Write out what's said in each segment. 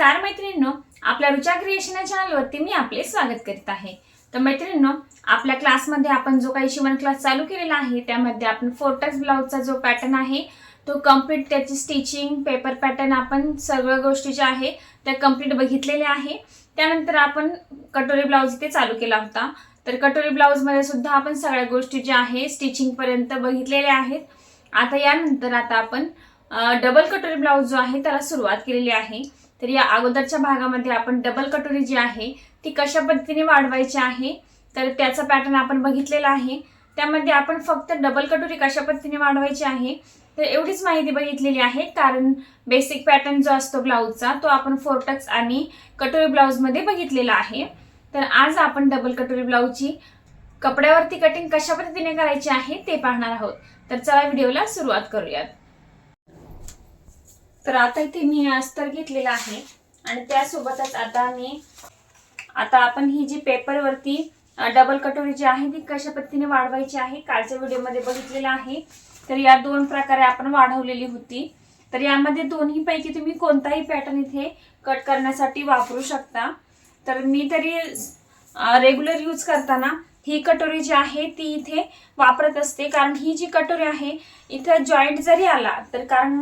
नमस्कार मैत्रिणींनो, आपल्या रुचा क्रिएशन या चॅनलवरती मी आपले स्वागत करीत आहे। तर मैत्रिणींनो, आपल्या क्लासमध्ये आपण जो काही शिवण क्लास चालू केलेला आहे त्यामध्ये आपण फोर्टक्स ब्लाउजचा जो पॅटर्न आहे तो कंप्लीट, त्याची स्टिचिंग, पेपर पॅटर्न, आपण सगळ्या गोष्टी ज्या आहे त्या कंप्लीट बघितलेल्या आहे। त्यानंतर आपण कटोरी ब्लाउज इथे चालू केला होता। तर कटोरी ब्लाउज मध्ये सुद्धा आपण सगळ्या गोष्टी ज्या आहे स्टिचिंग पर्यंत बघितलेल्या आहेत। आता आपण डबल कटोरी ब्लाउज जो आहे त्याला सुरुवात केलेली आहे। तर या अगोदरच्या भागामध्ये आपण डबल कटोरी जी आहे ती कशा पद्धतीने वाढवायची आहे तर त्याचा पॅटर्न आपण बघितलेला आहे। त्यामध्ये आपण फक्त डबल कटोरी कशा पद्धतीने वाढवायची आहे तर एवढीच माहिती बघितलेली आहे, कारण बेसिक पॅटर्न जो असतो ब्लाउजचा तो आपण फोर्टक्स आणि कटोरी ब्लाउज मध्ये बघितलेला आहे। तर आज आपण डबल कटोरी ब्लाउजची कपड्यावरती कटिंग कशा पद्धतीने करायची आहे ते पाहणार आहोत। तर चला व्हिडिओला सुरुवात करूयात। तर आता इथे मी अस्तर घेतलेला आहे आणि त्यासोबतच आता आपण ही जी पेपर वरती डबल कटोरी जी आहे ती कशा पद्धतीने वाढवायची आहे कालच्या व्हिडिओ मध्ये बघितलेला आहे। तर या दोन प्रकारे आपण वाढवलेली होती। तर यामध्ये दोन्ही पैकी तुम्ही कोणताही पॅटर्न इथे कट करण्यासाठी वापरू शकता। तर मी तरी रेग्युलर यूज करताना ही कटोरी जी आहे ती इथे वापरत असते, कारण ही जी कटोरी आहे इथे जॉइंट जरी आला तर कारण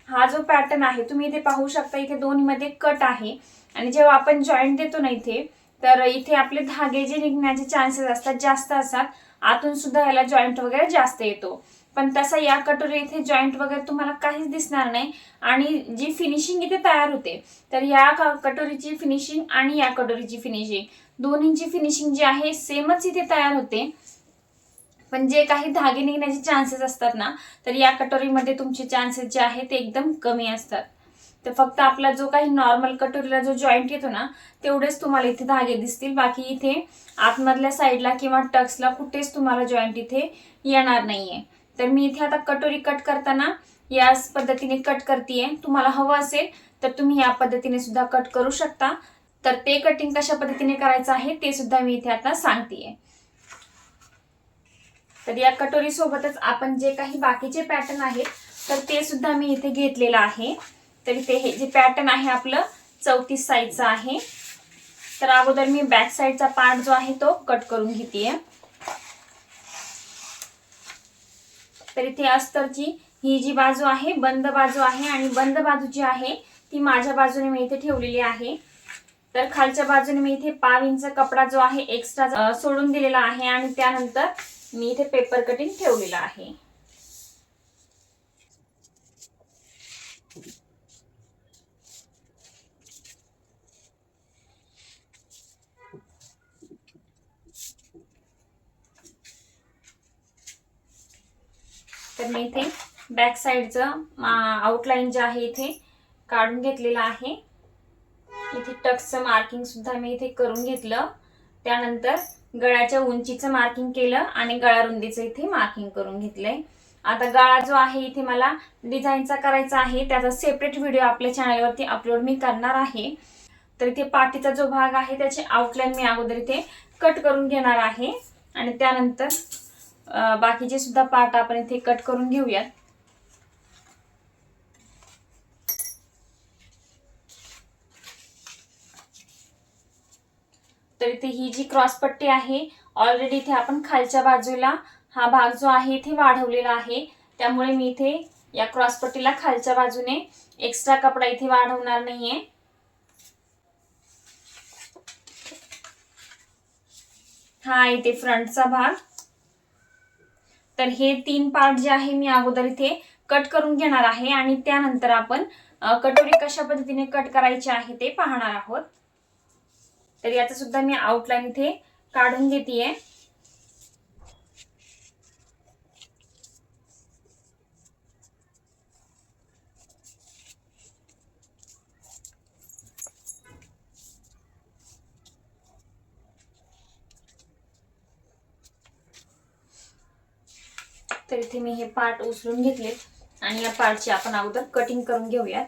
हा जो पॅटर्न आहे तुम्ही इथे पाहू शकता, इथे दोन्हीमध्ये कट आहे आणि जेव्हा आपण जॉइंट देतो ना इथे तर इथे आपले धागे जे निघण्याचे चान्सेस असतात जास्त असतात। आतून सुद्धा याला जॉइंट वगैरे जास्त येतो, पण तसा या कटोरी इथे जॉइंट वगैरे तुम्हाला काहीच दिसणार नाही। आणि जी फिनिशिंग इथे तयार होते तर या कटोरीची फिनिशिंग आणि या कटोरीची फिनिशिंग दोन्हींची फिनिशिंग जी आहे सेमच इथे तयार होते, पण जे काही धागे निघण्याचे चान्सेस असतात ना तर या कटोरीमध्ये तुमचे चान्सेस जे आहे ते एकदम कमी असतात। तर फक्त आपला जो काही नॉर्मल कटोरीला जो जॉइंट येतो ना तेवढेच तुम्हाला इथे धागे दिसतील, बाकी इथे आतमधल्या साईडला किंवा टक्सला कुठेच तुम्हाला जॉइंट इथे येणार नाहीये। तर मी इथे आता कटोरी कट करताना याच पद्धतीने कट करतेय। तुम्हाला हवं असेल तर तुम्ही या पद्धतीने सुद्धा कट करू शकता। तर ते कटिंग कशा पद्धतीने करायचं आहे ते सुद्धा मी इथे आता सांगतेय। तर या कटोरी सोबतच आपण जे काही बाकीचे पॅटर्न आहेत तर ते सुद्धा मी इथे घेतलेलं आहे। तर इथे हे जे पॅटर्न आहे आपलं 34 साईजचा आहे। तर अगोदर मी बॅक साईडचा पार्ट जो आहे तो कट करून घेतेय। तर इथे अस्तरची ही जी बाजू आहे बंद बाजू आहे आणि बंद बाजू जी आहे ती माझ्या बाजूने मी इथे ठेवलेली आहे। तर खालच्या बाजूने मी इथे 5 इंच कपडा जो आहे एक्स्ट्रा सोडून दिलेला आहे आणि त्यानंतर मी इथे पेपर कटिंग ठेवलेला आहे। तर मी इथे बॅक साईडचं आउटलाईन जे आहे इथे काढून घेतलेला आहे। इथे टक्सचं मार्किंग सुद्धा मी इथे करून घेतलं। त्यानंतर गळ्याच्या उंचीचं मार्किंग केलं आणि गळा रुंदीचं इथे मार्किंग करून घेतलंय। आता गळा जो आहे इथे मला डिझाईनचा करायचा आहे, त्याचा सेपरेट व्हिडिओ आपल्या चॅनलवरती अपलोड मी करणार आहे। तर इथे पाठीचा जो भाग आहे त्याची आउटलाईन मी अगोदर इथे कट करून घेणार आहे आणि त्यानंतर बाकीचे सुद्धा पार्ट आपण इथे कट करून घेऊयात। तर इथे ही जी क्रॉस पट्टी आहे ऑलरेडी इथे आपण खालच्या बाजूला हा भाग जो आहे इथे वाढवलेला आहे, त्यामुळे मी इथे या क्रॉस पट्टीला खालच्या बाजूने एक्स्ट्रा कपडा इथे वाढवणार नाहीये। हा इथे फ्रंटचा भाग। तर हे 3 पार्ट जे आहे मी अगोदर इथे कट करून घेणार आहे आणि त्यानंतर आपण कटोरी कशा पद्धतीने कट करायची आहे ते पाहणार आहोत। तर याचा सुद्धा मी आउटलाईन इथे काढून घेतेय। तर इथे मी हे पार्ट उचलून घेतले आणि या पार्टची आपण अगोदर कटिंग करून घेऊयात।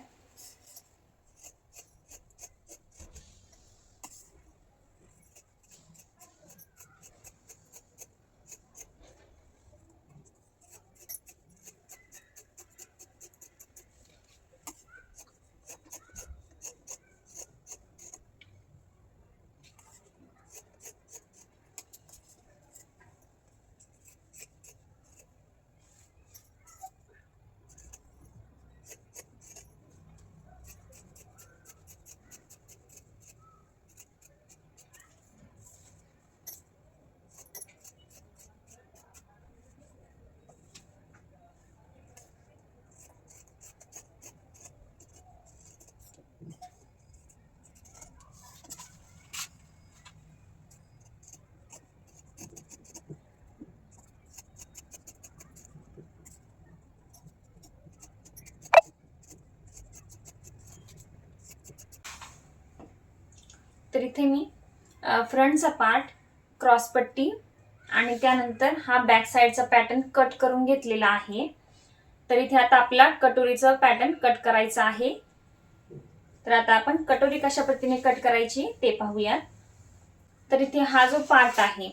तर इथे मी फ्रंटचा पार्ट, क्रॉसपट्टी आणि त्यानंतर हा बॅक साईडचा पॅटर्न कट करून घेतलेला आहे. तर इथे आता आपला कटोरीचा पॅटर्न कट करायचा आहे. तर आता आपण कटोरी कशा पद्धतीने कट करायची ते पाहूयात. तर इथे हा जो पार्ट आहे,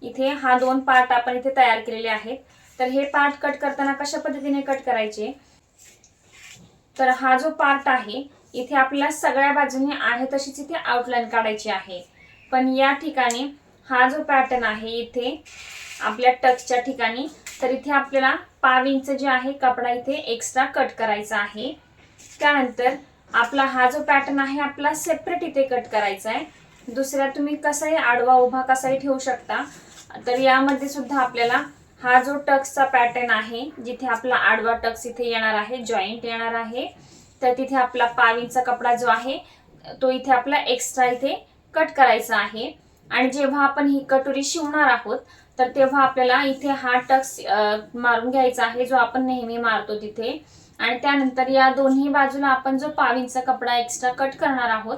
इथे हा 2 पार्ट आपण इथे तयार केलेले आहेत. तर हे पार्ट कट करताना कशा पद्धतीने कट करायचे, तर हा जो पार्ट आहे इथे आपल्याला सगळ्या बाजूने आहे तशीच इथे आउटलाईन काढायची आहे. पण या ठिकाणी हा जो पॅटर्न आहे इथे आपल्या टक्सच्या ठिकाणी, तर इथे आपल्याला 5 इंच जे आहे कपडा इथे एक्स्ट्रा कट करायचा आहे. त्यानंतर आपला हा जो पॅटर्न आहे आपला सेपरेट इथे कट करायचा आहे. दुसऱ्या तुम्ही कसाही आडवा उभा कसाही ठेवू शकता. तर यामध्ये सुद्धा आपल्याला हा जो टक्सचा पॅटर्न आहे, जिथे आपला आडवा टक्स इथे येणार आहे, जॉईंट येणार आहे, तर तिथे आपला 5 इंच कपडा जो आहे तो इथे आपला एक्स्ट्रा इथे कट करायचा आहे. आणि जेव्हा आपण ही कटोरी शिवणार आहोत तर तेव्हा आपल्याला इथे हा टक्स मारून घ्यायचा आहे, जो आपण नेहमी मारतो तिथे. आणि त्यानंतर या दोन्ही बाजूला आपण जो 5 इंच कपडा एक्स्ट्रा कट करणार आहोत,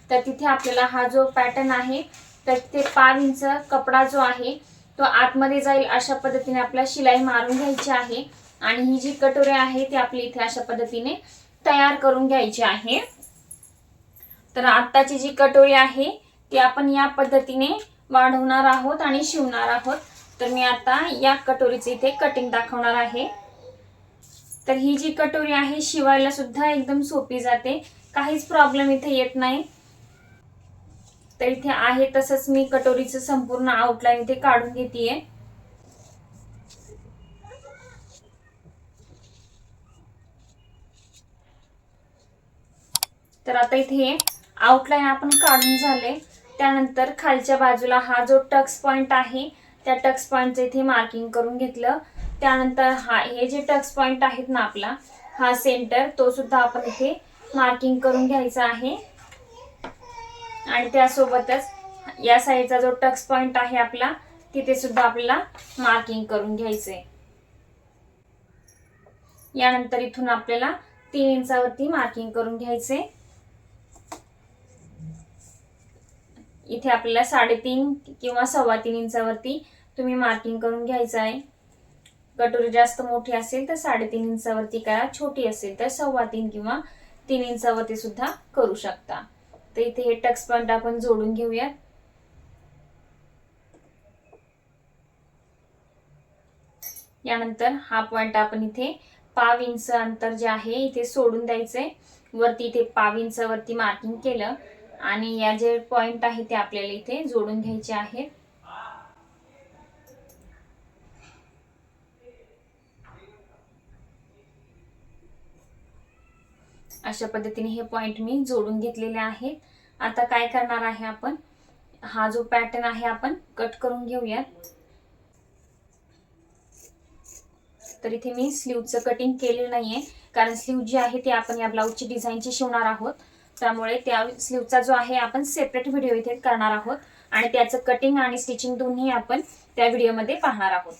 तर तिथे आपल्याला हा जो पॅटर्न आहे तर ते 5 इंच कपडा जो आहे तो आतमध्ये जाईल अशा पद्धतीने आपल्याला शिलाई मारून घ्यायची आहे. आणि ही जी कटोरी आहे ती आपली इथे अशा पद्धतीने तयार करून घ्यायची आहे. तर आत्ताची जी कटोरी आहे ती आपण या पद्धतीने वाढवणार आहोत आणि शिवणार आहोत. तर मी आता या कटोरीचे इथे कटिंग दाखवणार आहे. तर ही जी कटोरी आहे शिवायला सुद्धा एकदम सोपी जाते, काहीच प्रॉब्लेम इथे येत नाही. तर इथे आहे तसंच मी कटोरीचं संपूर्ण आउटलाईन इथे काढून घेतेय. तर आता इथे आउटलाईन आपण काढून झाले. त्यानंतर खालच्या बाजूला हा जो टक्स पॉइंट आहे त्या टक्स पॉइंटचं इथे मार्किंग करून घेतलं. त्यानंतर हे जे टक्स पॉइंट आहेत ना आपला हा सेंटर, तो सुद्धा आपण इथे मार्किंग करून घ्यायचा आहे. आणि त्यासोबतच या साईडचा जो टक्स पॉइंट आहे आपला तिथे सुद्धा आपल्याला मार्किंग करून घ्यायचंय. यानंतर इथून आपल्याला 3 इंचावरती मार्किंग करून घ्यायचे. इथे आपल्याला 3.5 किंवा 3.25 इंचावरती तुम्ही मार्किंग करून घ्यायचं आहे. कटोरी जास्त मोठी असेल तर 3.5 इंचावरती करा, छोटी असेल तर 3.25 किंवा 3 इंचावरती सुद्धा करू शकता. तर इथे हे टक्स पॉइंट आपण जोडून घेऊयात. यानंतर हा पॉइंट आपण इथे 5 इंच अंतर जे आहे इथे सोडून द्यायचंय. वरती इथे 5 इंच वरती मार्किंग केलं आणि या जे पॉइंट आहे ते आपल्याला इथे जोडून घ्यायचे आहेत. अशा पद्धतीने हे पॉइंट मी जोडून घेतलेले आहेत. आता काय करणार आहे आपण, हा जो पॅटर्न आहे आपण कट करून घेऊयात. तर इथे मी स्लीवचं कटिंग केलेलं नाहीये, कारण स्लीव जी आहे ती आपण या ब्लाऊजची डिझाईनची शिवणार आहोत. त्यामुळे त्या स्लीवचा जो आहे आपण सेपरेट व्हिडिओ इथे करणार आहोत आणि त्याचं कटिंग आणि स्टिचिंग दोन्ही आपण त्या व्हिडिओमध्ये पाहणार आहोत.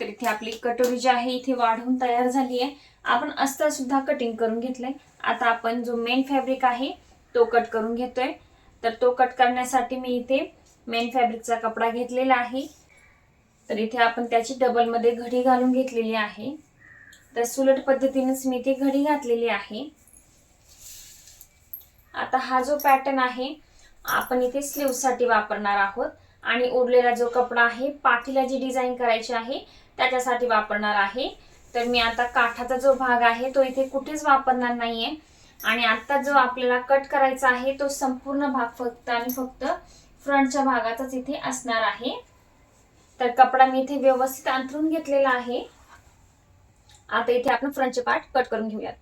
तर इथे आपली कटोरी जी आहे इथे वाढवून तयार झाली आहे. आपण अस्तर सुद्धा कटिंग करून घेतलंय. आता आपण जो मेन फॅब्रिक आहे तो कट करून घेतोय. तर तो कट करण्यासाठी मी इथे मेन फॅब्रिकचा कपडा घेतलेला आहे. तर इथे आपण त्याची डबल मध्ये घडी घालून घेतलेली आहे. तर सुलट पद्धतीनेच मी इथे घडी घातलेली आहे. आता हा जो पॅटर्न आहे आपण इथे स्लीव साठी वापरणार आहोत आणि उरलेला जो कपडा आहे पाठीला जी डिझाईन करायची आहे त्याच्यासाठी वापरणार आहे. तर मी आता काठाचा जो भाग आहे तो इथे कुठेच वापरणार नाहीये आणि आता जो आपल्याला कट करायचा आहे तो संपूर्ण भाग फक्त आणि फक्त फ्रंटच्या भागाचाच इथे असणार आहे. तर कपडा मी इथे व्यवस्थित अंथरून घेतलेला आहे. आता इथे आपण फ्रंटचे पार्ट कट करून घेऊयात.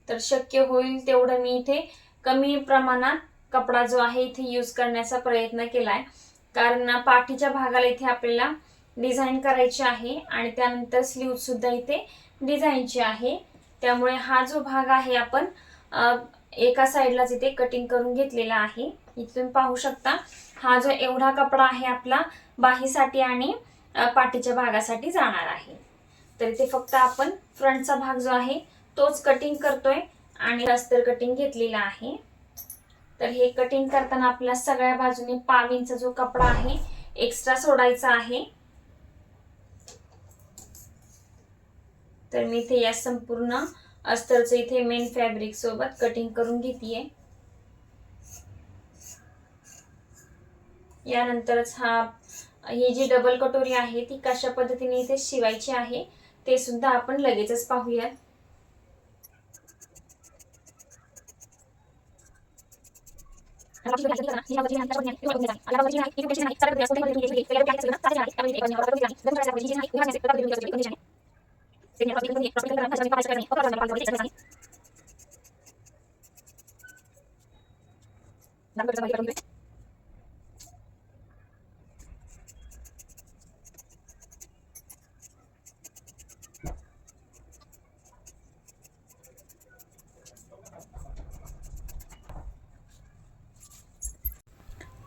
तर शक्य होईल तेवढं मी इथे कमी प्रमाणात कपडा जो आहे इथे यूज करण्याचा प्रयत्न केलाय, कारण पाठीच्या भागाला इथे आपल्याला डिझाईन करायची आहे आणि त्यानंतर स्लीव्ह सुद्धा इथे डिझाईनची आहे. त्यामुळे हा जो भाग आहे आपण एका साईडलाच इथे कटिंग करून घेतलेला आहे. इथे तुम्ही पाहू शकता हा जो एवढा कपडा आहे आपला बाहीसाठी आणि पाठीच्या भागासाठी जाणार आहे. तर इथे फक्त आपण फ्रंटचा भाग जो आहे तोच कटिंग करतोय आणि अस्तर कटिंग घेतलेला आहे. तर हे कटिंग करताना आपल्याला सगळ्या बाजूने 5 इंच जो कपडा आहे एक्स्ट्रा सोडायचा आहे. तर मी इथे या संपूर्ण अस्तरचं इथे मेन फॅब्रिक सोबत कटिंग करून घेतीये. यानंतरच ही जी डबल कटोरी आहे ती कशा पद्धतीने इथे शिवायची आहे ते सुद्धा आपण लगेचच पाहूया.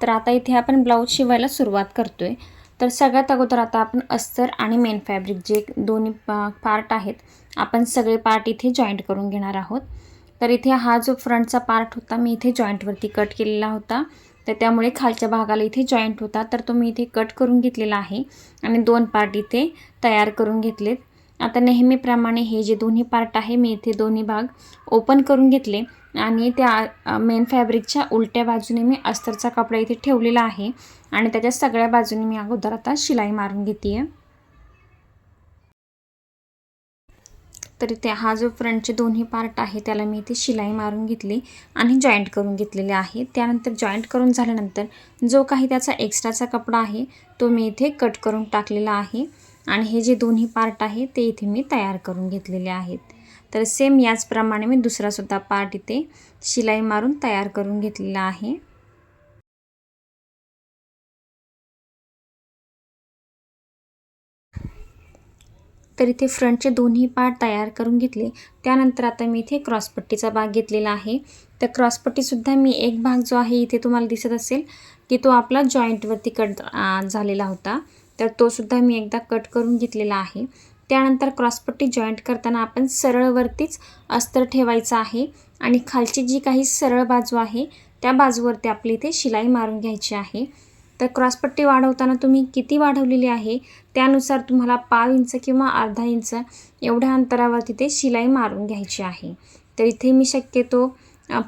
तर आता इथे आपण ब्लाऊज शिवायला सुरुवात करतोय. तर सगळ्यात अगोदर आता आपण अस्तर आणि मेन फॅब्रिक जे दोन्ही पार्ट आहेत आपण सगळे पार्ट इथे जॉईंट करून घेणार आहोत. तर इथे हा जो फ्रंटचा पार्ट होता मी इथे जॉईंटवरती कट केलेला होता, तर त्यामुळे खालच्या भागाला इथे जॉईंट होता, तर तो मी इथे कट करून घेतलेला आहे आणि 2 पार्ट इथे तयार करून घेतलेत. आता नेहमीप्रमाणे हे जे दोन्ही पार्ट आहे मी इथे दोन्ही भाग ओपन करून घेतले आणि त्या मेन फॅब्रिकच्या उलट्या बाजूने मी अस्तरचा कपडा इथे ठेवलेला आहे आणि त्याच्या सगळ्या बाजूने मी अगोदर आता शिलाई मारून घेते. तर इथे हा जो फ्रंटचे दोन्ही पार्ट आहे त्याला मी इथे शिलाई मारून घेतली आणि जॉईंट करून घेतलेले आहे. त्यानंतर जॉईंट करून झाल्यानंतर जो काही त्याचा एक्स्ट्राचा कपडा आहे तो मी इथे कट करून टाकलेला आहे आणि हे जे दोन्ही पार्ट आहे ते इथे मी तयार करून घेतलेले आहेत. तर सेम याचप्रमाणे मी दुसरा सुद्धा पार्ट इथे शिलाई मारून तयार करून घेतलेला आहे. तर इथे फ्रंटचे दोन्ही पार्ट तयार करून घेतले. त्यानंतर आता मी इथे क्रॉसपट्टीचा भाग घेतलेला आहे. तर क्रॉसपट्टीसुद्धा मी एक भाग जो आहे इथे तुम्हाला दिसत असेल की तो आपला जॉईंटवरती कट झालेला होता, तर तो सुद्धा मी एकदा कट करून घेतलेला आहे. त्यानंतर क्रॉसपट्टी जॉईंट करताना आपण सरळवरतीच अस्तर ठेवायचं आहे आणि खालची जी काही सरळ बाजू आहे त्या बाजूवरती आपली इथे शिलाई मारून घ्यायची आहे. तर क्रॉसपट्टी वाढवताना तुम्ही किती वाढवलेली आहे त्यानुसार तुम्हाला 5 इंच किंवा अर्धा इंच एवढ्या अंतरावर तिथे शिलाई मारून घ्यायची आहे. तर इथे मी शक्यतो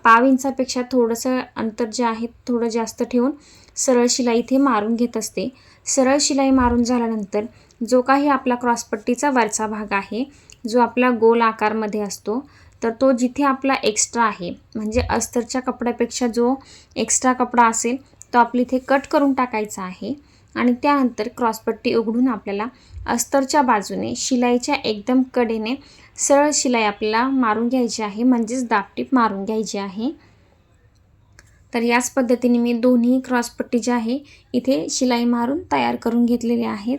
5 इंचापेक्षा थोडंसं अंतर जे आहे थोडं जास्त ठेवून सरळ शिलाई इथे मारून घेत असते. सरळ शिलाई मारून झाल्यानंतर जो काही आपला क्रॉसपट्टीचा वरचा भाग आहे जो आपला गोल आकारमध्ये असतो, तर तो जिथे आपला एक्स्ट्रा आहे म्हणजे अस्तरच्या कपड्यापेक्षा जो एक्स्ट्रा कपडा असेल तो आपली इथे कट करून टाकायचा आहे आणि त्यानंतर क्रॉसपट्टी उघडून आपल्याला अस्तरच्या बाजूने शिलाईच्या एकदम कडेने सरळ शिलाई आपल्याला मारून घ्यायची आहे, म्हणजेच दाबटीप मारून घ्यायची आहे. तर याच पद्धतीने मी दोन्ही क्रॉसपट्टी जे आहे इथे शिलाई मारून तयार करून घेतलेले आहेत.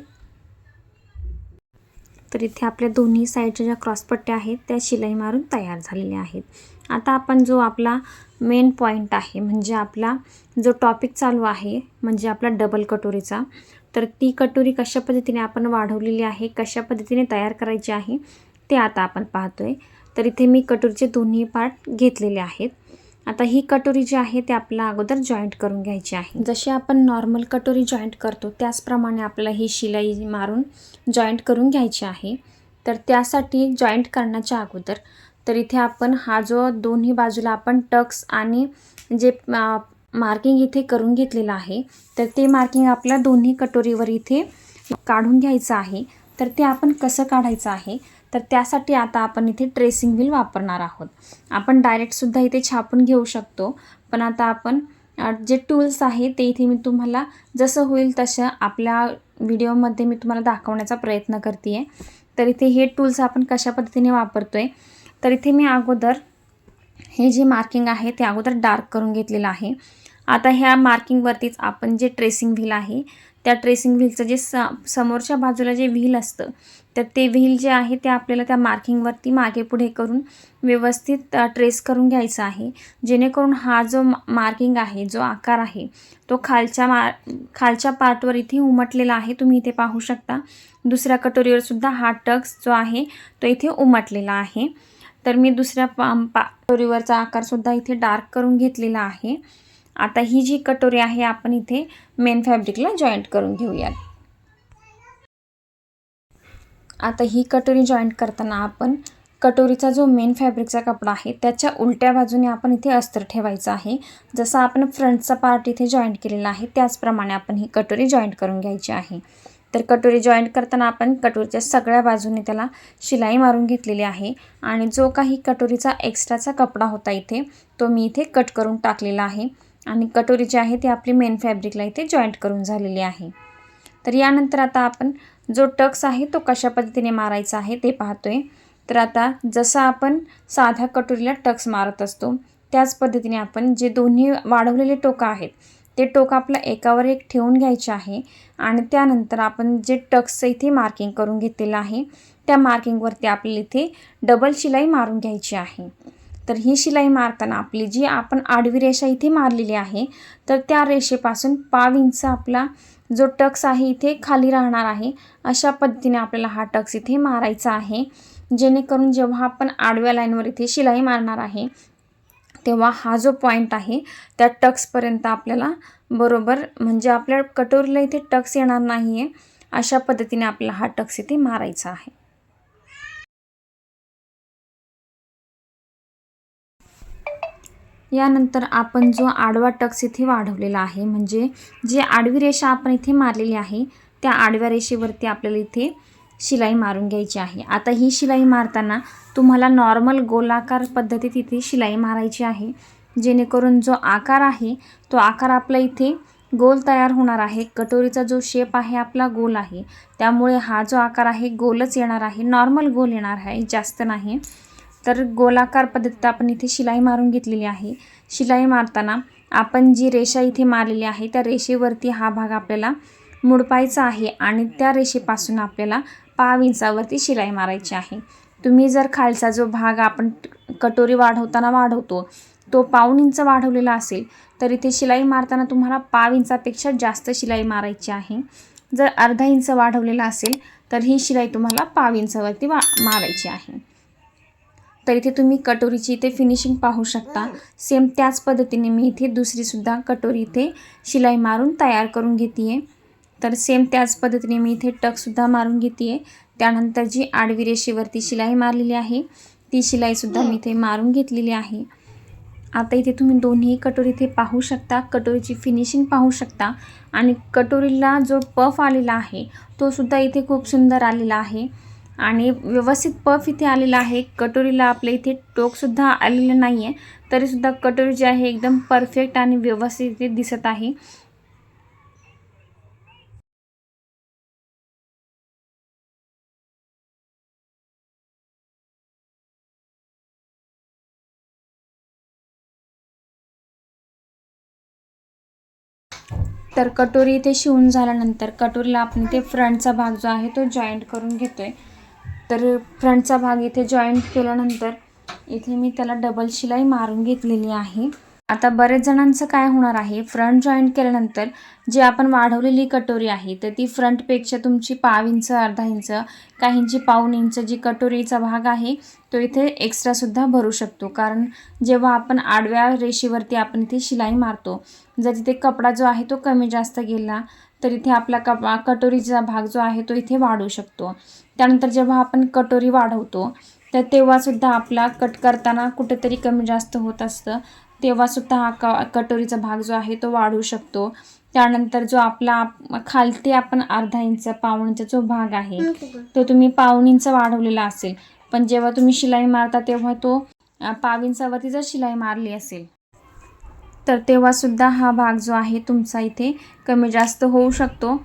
तर इथे आपल्या दोन्ही साईडच्या ज्या क्रॉसपट्ट्या आहेत त्या शिलाई मारून तयार झालेल्या आहेत. आता आपण जो आपला मेन पॉईंट आहे म्हणजे आपला जो टॉपिक चालू आहे म्हणजे आपला डबल कटोरीचा, तर ती कटोरी कशा पद्धतीने आपण वाढवलेली आहे, कशा पद्धतीने तयार करायची आहे ते आता आपण पाहतोय. तर इथे मी कटोरीचे दोन्ही पार्ट घेतलेले आहेत. आता ही कटोरी जी आहे ते आपल्याला अगोदर जॉईंट करून घ्यायची आहे. जशी आपण नॉर्मल कटोरी जॉईंट करतो त्याचप्रमाणे आपल्याला ही शिलाई मारून जॉईंट करून घ्यायची आहे. तर त्यासाठी जॉईंट करण्याच्या अगोदर तर इथे आपण हा जो दोन्ही बाजूला आपण टक्स आणि जे मार्किंग इथे करून घेतलेलं आहे तर ते मार्किंग आपल्या दोन्ही कटोरीवर इथे काढून घ्यायचं आहे. तर ते आपण कसं काढायचं आहे तर त्यासाठी आता आपण इथे ट्रेसिंग व्हील वापरणार आहोत. आपण डायरेक्टसुद्धा इथे छापून घेऊ शकतो, पण आता आपण जे टूल्स आहे ते इथे मी तुम्हाला जसं होईल तसं आपल्या व्हिडिओमध्ये मी तुम्हाला दाखवण्याचा प्रयत्न करते आहे. तर इथे हे टूल्स आपण कशा पद्धतीने वापरतो आहे तर इथे मी अगोदर हे जे मार्किंग आहे ते अगोदर डार्क करून घेतलेलं आहे. आता ह्या मार्किंगवरतीच आपण जे ट्रेसिंग व्हील आहे त्या ट्रेसिंग व्हीलचं जे समोरच्या बाजूला जे व्हील असतं तर ते व्हील जे आहे ते आपल्याला त्या मार्किंगवरती मागे पुढे करून व्यवस्थित ट्रेस करून घ्यायचा आहे, जेणेकरून हा जो मार्किंग आहे, जो आकार आहे तो खालच्या पार्टवर इथे उमटलेला आहे. तुम्ही इथे पाहू शकता. दुसऱ्या कटोरीवर सुद्धा हा टक्स जो आहे तो इथे उमटलेला आहे. तर मी दुसऱ्या कटोरीवरचा आकारसुद्धा इथे डार्क करून घेतलेला आहे. आता ही जी कटोरी आहे आपण इथे मेन फॅब्रिकला जॉईंट करून घेऊयात. आता ही कटोरी जॉईंट करताना आपण कटोरीचा जो मेन फॅब्रिकचा कपडा आहे त्याच्या उलट्या बाजूने आपण इथे अस्तर ठेवायचं आहे. जसं आपण फ्रंटचा पार्ट इथे जॉईंट केलेला आहे त्याचप्रमाणे आपण ही कटोरी जॉईंट करून घ्यायची आहे. तर कटोरी जॉईंट करताना आपण कटोरीच्या सगळ्या बाजूने त्याला शिलाई मारून घेतलेली आहे आणि जो काही कटोरीचा एक्स्ट्राचा कपडा होता इथे तो मी इथे कट करून टाकलेला आहे आणि कटोरी जी आहे ती आपली मेन फॅब्रिकला इथे जॉईंट करून झालेली आहे. तर यानंतर आता आपण जो टक्स आहे तो कशा पद्धतीने मारायचा आहे ते पाहतोय. तर आता जसं आपण साध्या कटोरीला टक्स मारत असतो त्याच पद्धतीने आपण जे दोन्ही वाढवलेले टोकं आहेत ते टोक आपलं एकावर एक ठेवून घ्यायचे आहे आणि त्यानंतर आपण जे टक्सचं इथे मार्किंग करून घेतलेलं आहे त्या मार्किंगवरती आपल्याला इथे डबल शिलाई मारून घ्यायची आहे. तर ही शिलाई मारताना आपली जी आपण आडवी रेषा इथे मारलेली आहे तर त्या रेषेपासून 1/2 इंच आपला जो टक्स आहे इथे खाली राहणार आहे. अशा पद्धतीने आपल्याला हा टक्स इथे मारायचा आहे, जेणेकरून जेव्हा आपण आडव्या लाईनवर इथे शिलाई मारणार आहे तेव्हा हा जो पॉईंट आहे त्या टक्सपर्यंत आपल्याला बरोबर म्हणजे आपल्या कटोरीला इथे टक्स येणार नाही आहे. अशा पद्धतीने आपल्याला हा टक्स इथे मारायचा आहे. यानंतर आपण जो आडवा टक्स इथे वाढवलेला आहे म्हणजे जी आडवी रेषा आपण इथे मारलेली आहे त्या आडव्या रेषेवरती आपल्याला इथे शिलाई मारून घ्यायची आहे. आता ही शिलाई मारताना तुम्हाला नॉर्मल गोलाकार पद्धतीत इथे शिलाई मारायची आहे, जेणेकरून जो आकार आहे तो आकार आपला इथे गोल तयार होणार आहे. कटोरीचा जो शेप आहे आपला गोल आहे त्यामुळे हा जो आकार आहे गोलच येणार आहे, नॉर्मल गोल येणार आहे, जास्त नाही. तर गोलाकार पद्धतीत आपण इथे शिलाई मारून घेतलेली आहे. शिलाई मारताना आपण जी रेषा इथे मारलेली आहे त्या रेषेवरती हा भाग आपल्याला मुडपायचा आहे आणि त्या रेषेपासून आपल्याला 1/2 इंचावरती शिलाई मारायची आहे. तुम्ही जर खालचा जो भाग आपण कटोरी वाढवताना वाढवतो तो 1/2 इंच वाढवलेला असेल तर इथे शिलाई मारताना तुम्हाला 1/2 इंचापेक्षा जास्त शिलाई मारायची आहे. जर अर्धा इंच वाढवलेला असेल तर ही शिलाई तुम्हाला 1/2 इंचावरती मारायची आहे. तर इथे तुम्ही कटोरीची इथे फिनिशिंग पाहू शकता. सेम त्याच पद्धतीने मी इथे दुसरीसुद्धा कटोरी इथे शिलाई मारून तयार करून घेते आहे. तर सेम त्याच पद्धतीने मी इथे टक्सुद्धा मारून घेते आहे. त्यानंतर जी आडवी रेषेवरती शिलाई मारलेली आहे ती शिलाईसुद्धा मी इथे मारून घेतलेली आहे. आता इथे तुम्ही दोन्ही कटोरी इथे पाहू शकता, कटोरीची फिनिशिंग पाहू शकता आणि कटोरीला जो पफ आलेला आहे तो सुद्धा इथे खूप सुंदर आलेला आहे आणि व्यवस्थित पफ इथे आलेला आहे. कटोरीला आपल्या इथे टोकसुद्धा आलेलं नाही आहे तरीसुद्धा कटोरी जी आहे एकदम परफेक्ट आणि व्यवस्थित इथे दिसत आहे. तर कटोरी इथे शिवून झाल्यानंतर कटोरीला आपण इथे फ्रंटचा भाग जो आहे तो जॉईंट करून घेतोय. तर फ्रंटचा भाग इथे जॉईंट केल्यानंतर इथे मी त्याला डबल शिलाई मारून घेतलेली आहे. आता बरेच जणांचं काय होणार आहे, फ्रंट जॉईंट केल्यानंतर जी आपण वाढवलेली कटोरी आहे तर ती फ्रंटपेक्षा तुमची 1/2 इंच, अर्धा इंच, काहींची 1/4 इंच जी कटोरीचा भाग आहे तो इथे एक्स्ट्रासुद्धा भरू शकतो. कारण जेव्हा आपण आडव्या रेषेवरती आपण इथे शिलाई मारतो जर तिथे कपडा जो आहे तो कमी जास्त गेला तर इथे आपला कटोरीचा भाग जो आहे तो इथे वाढू शकतो. त्यानंतर जेव्हा आपण कटोरी वाढवतो तर तेव्हासुद्धा आपला कट करताना कुठेतरी कमी जास्त होत असतं, तेव्हासुद्धा हा कटोरीचा भाग जो आहे तो वाढू शकतो. त्यानंतर जो आपला खालती आपण अर्धा इंच, 1/2 इंच जो भाग आहे तो तुम्ही 1/2 इंच वाढवलेला असेल, पण जेव्हा तुम्ही शिलाई मारता तेव्हा तो 1/2 इंचावरती जर शिलाई मारली असेल तर तेव्हासुद्धा हा भाग जो आहे तुमचा इथे कमी जास्त होऊ शकतो.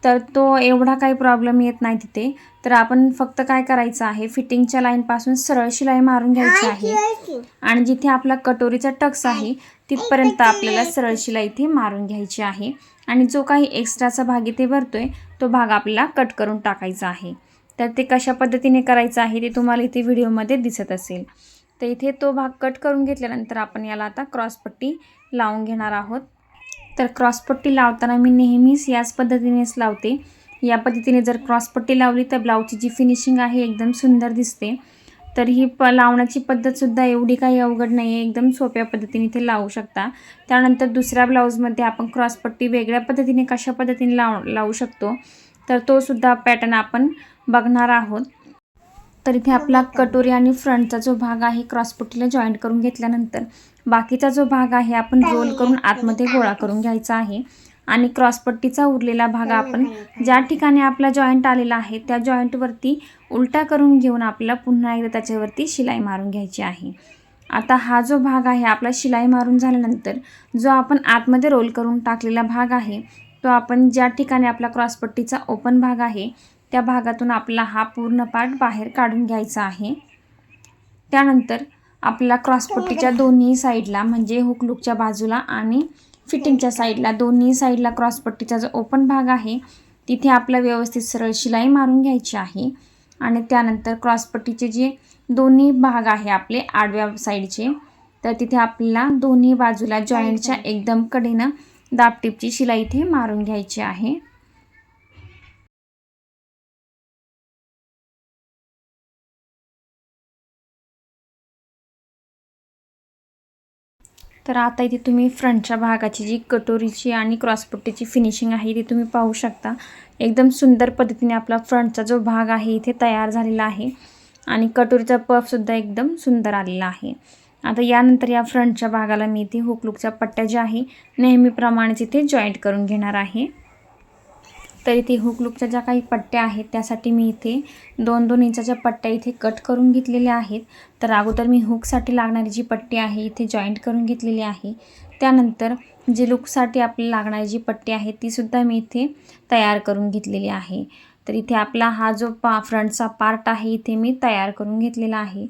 तर तो एवढा काही प्रॉब्लेम येत नाही तिथे. तर आपण फक्त काय करायचं आहे, फिटिंगच्या लाईनपासून सरळ शिलाई मारून घ्यायची आहे आणि जिथे आपला कटोरीचा टक्स आहे तिथपर्यंत आपल्याला सरळ शिलाई इथे मारून घ्यायची आहे आणि जो काही एक्स्ट्राचा भाग इथे भरतोय तो भाग आपल्याला कट करून टाकायचा आहे। तर ते कशा पद्धतीने करायचं आहे ते तुम्हाला इथे व्हिडिओमध्ये दिसत असेल। तर इथे तो भाग कट करून घेतल्यानंतर आपण याला आता क्रॉसपट्टी लावून घेणार आहोत। तर क्रॉसपट्टी लावताना मी नेहमीच याच पद्धतीनेच लावते। या पद्धतीने जर क्रॉसपट्टी लावली तर ब्लाऊजची जी फिनिशिंग आहे एकदम सुंदर दिसते। तर ही लावण्याची पद्धतसुद्धा एवढी काही अवघड नाही आहे, एकदम सोप्या पद्धतीने इथे लावू शकता। त्यानंतर दुसऱ्या ब्लाऊजमध्ये आपण क्रॉसपट्टी वेगळ्या पद्धतीने कशा पद्धतीने लावू शकतो तर तो सुद्धा पॅटर्न आपण बघणार आहोत। तर इथे आपला कटोरी आणि फ्रंटचा जो भाग आहे क्रॉसपट्टीला जॉईंट करून घेतल्यानंतर बाकीचा जो भाग आहे आपण रोल करून आतमध्ये गोळा करून घ्यायचा आहे आणि क्रॉसपट्टीचा उरलेला भाग आपण ज्या ठिकाणी आपला जॉईंट आलेला आहे त्या जॉईंटवरती उलटा करून घेऊन आपल्याला पुन्हा एकदा त्याच्यावरती शिलाई मारून घ्यायची आहे। आता हा जो भाग आहे आपला शिलाई मारून झाल्यानंतर जो आपण आतमध्ये रोल करून टाकलेला भाग आहे तो आपण ज्या ठिकाणी आपला क्रॉसपट्टीचा ओपन भाग आहे त्या भागातून आपला हा पूर्ण पार्ट बाहेर काढून घ्यायचा आहे। त्यानंतर आपल्याला क्रॉसपट्टीच्या दोन्ही साईडला म्हणजे हुकलूकच्या बाजूला आणि फिटिंगच्या साईडला दोन्ही साईडला क्रॉसपट्टीचा जो ओपन भाग आहे तिथे आपला व्यवस्थित सरळ शिलाई मारून घ्यायची आहे आणि त्यानंतर क्रॉसपट्टीचे जे दोन्ही भाग आहे आपले आडव्या साईडचे तर तिथे आपल्याला दोन्ही बाजूला जॉईंटच्या एकदम कडेनं दाबटिपची शिलाई इथे मारून घ्यायची आहे। तर आता इथे तुम्ही फ्रंटच्या भागाची जी कटोरीची आणि क्रॉसपट्टीची फिनिशिंग आहे ती तुम्ही पाहू शकता। एकदम सुंदर पद्धतीने आपला फ्रंटचा जो भाग आहे इथे तयार झालेला आहे आणि कटोरीचा पफसुद्धा एकदम सुंदर आलेला आहे। आता यानंतर या फ्रंटच्या भागाला मी इथे हुकलूकच्या पट्ट्या ज्या आहे नेहमीप्रमाणेच इथे जॉईंट करून घेणार आहे। तर इथे हुकलूकच्या ज्या काही पट्ट्या आहेत त्यासाठी मी इथे 2-2 इंचाच्या पट्ट्या इथे कट करून घेतलेल्या आहेत। तर अगोदर मी हुकसाठी लागणारी जी पट्टी आहे इथे जॉईंट करून घेतलेली आहे। त्यानंतर जे लूकसाठी आपल्याला लागणारी जी पट्टी आहे तीसुद्धा मी इथे तयार करून घेतलेली आहे। तर इथे आपला हा जो फ्रंटचा पार्ट आहे इथे मी तयार करून घेतलेला आहे।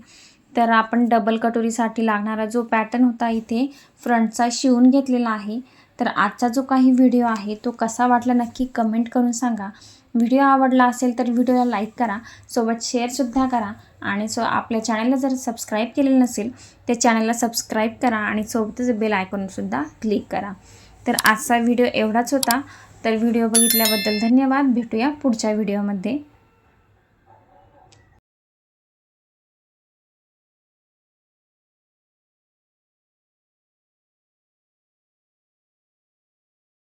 तर आपण डबल कटोरीसाठी लागणारा जो पॅटर्न होता इथे फ्रंटचा शिवून घेतलेला आहे। तर आजचा जो काही व्हिडिओ आहे तो कसा वाटला नक्की कमेंट करून सांगा। व्हिडिओ आवडला असेल तर व्हिडिओला लाईक करा, सोबत शेअरसुद्धा करा आणि आपल्या चॅनलला जर सबस्क्राईब केलेलं नसेल त्या चॅनलला सबस्क्राईब करा आणि सोबतच बेल आयकॉनसुद्धा क्लिक करा। तर आजचा व्हिडिओ एवढाच होता। तर व्हिडिओ बघितल्याबद्दल धन्यवाद। भेटूया पुढच्या व्हिडिओमध्ये।